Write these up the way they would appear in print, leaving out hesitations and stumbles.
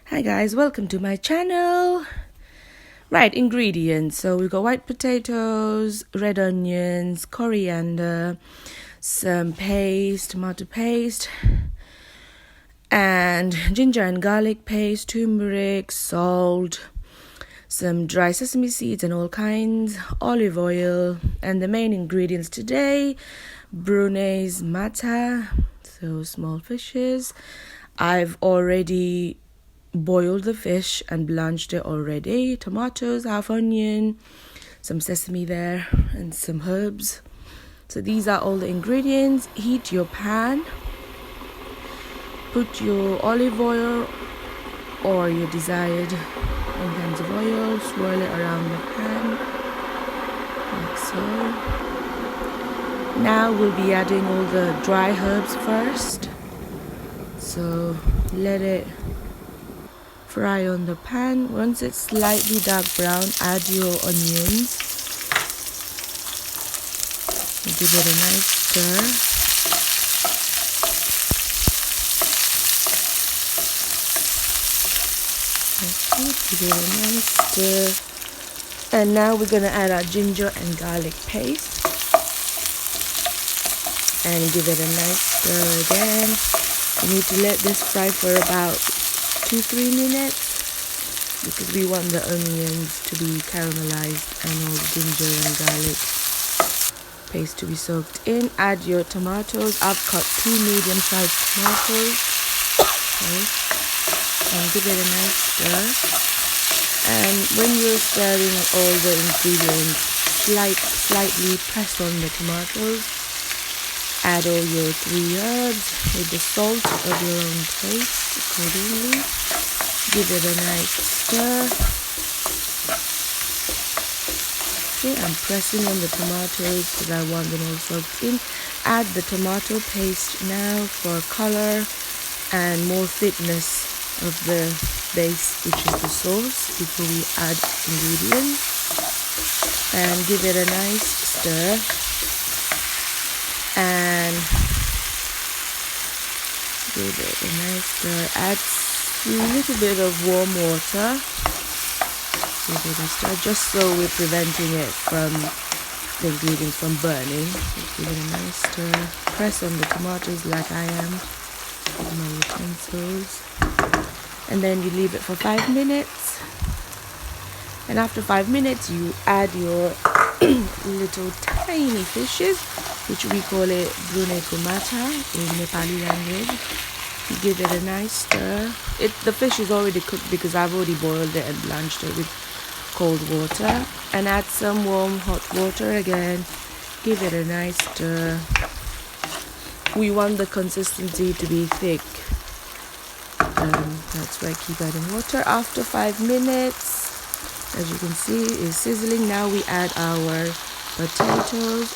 Hi guys, welcome to my channel. Right, ingredients. So we've got white potatoes, red onions, coriander, some paste, tomato paste, and ginger and garlic paste, turmeric, salt, some dry sesame seeds and all kinds, olive oil, and the main ingredients today, Brunei's mata, so small fishes. I've already boiled the fish and blanched it already. Tomatoes, half onion, some sesame there, and some herbs. So these are all the ingredients. Heat your pan. Put your olive oil or your desired kinds of oil. Swirl it around the pan, like so. Now we'll be adding all the dry herbs first. So let it fry on the pan. Once it's slightly dark brown, add your onions. Give it a nice stir. Give it a nice stir. And now we're going to add our ginger and garlic paste. And give it a nice stir again. You need to let this fry for about 2-3 minutes because we want the onions to be caramelized and all the ginger and garlic paste to be soaked in. Add your tomatoes. I've cut 2 medium-sized tomatoes. Okay. And give it a nice stir. And when you're stirring all the ingredients, slightly press on the tomatoes. Add all your 3 herbs with the salt of your own taste accordingly. Give it a nice stir. Okay, I'm pressing on the tomatoes because I want them all soaked in. Add the tomato paste now for color and more thickness of the base, which is the sauce, before we add ingredients. And give it a nice stir. And give it a nice stir. Add a little bit of warm water. Give it a stir, just so we're preventing it from the ingredients from burning. Give it a nice stir. Press on the tomatoes like I am with my utensils. And then you leave it for 5 minutes. And after 5 minutes, you add your little tiny fishes, which we call it Brunei kumata in Nepali language. You give it a nice stir. The fish is already cooked because I've already boiled it and blanched it with cold water. And add some warm hot water again. Give it a nice stir. We want the consistency to be thick. That's why I keep adding water. After 5 minutes, as you can see, is sizzling. Now we add our potatoes.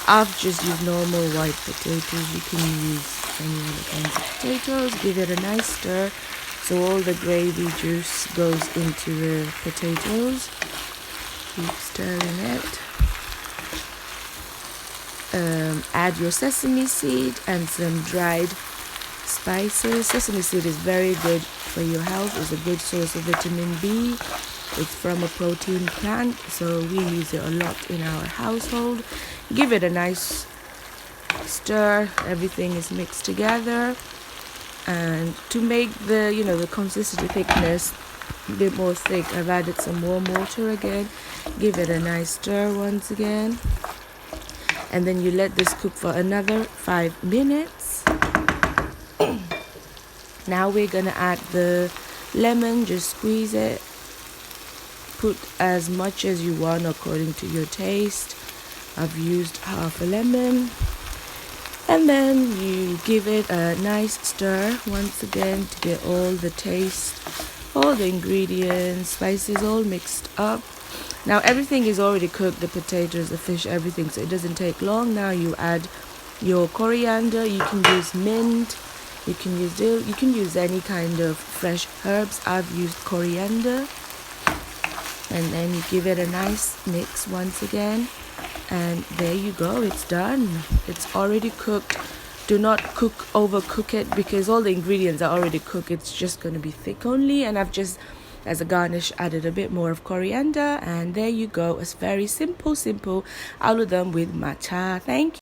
I've just used normal white potatoes. You can use any other kinds of potatoes. Give it a nice stir so all the gravy juice goes into the potatoes. Keep stirring it. Add your sesame seed and some dried spices. Sesame seed is very good for your health. It's a good source of vitamin B. It's from a protein plant, so we use it a lot in our household. Give it a nice stir. Everything is mixed together. And to make the consistency thickness a bit more thick, I've added some warm water again. Give it a nice stir once again. And then you let this cook for another 5 minutes. Now we're going to add the lemon. Just squeeze it. Put as much as you want according to your taste. I've used half a lemon. And then you give it a nice stir once again to get all the taste, all the ingredients, spices all mixed up. Now everything is already cooked, the potatoes, the fish, everything, so it doesn't take long. Now you add your coriander. You can use mint, you can use dill, you can use any kind of fresh herbs. I've used coriander. And then you give it a nice mix once again. And there you go, it's done. It's already cooked. Do not overcook it, because all the ingredients are already cooked. It's just going to be thick only, and I've just, as a garnish, added a bit more of coriander, and there you go. It's very simple aludum with matcha. Thank you.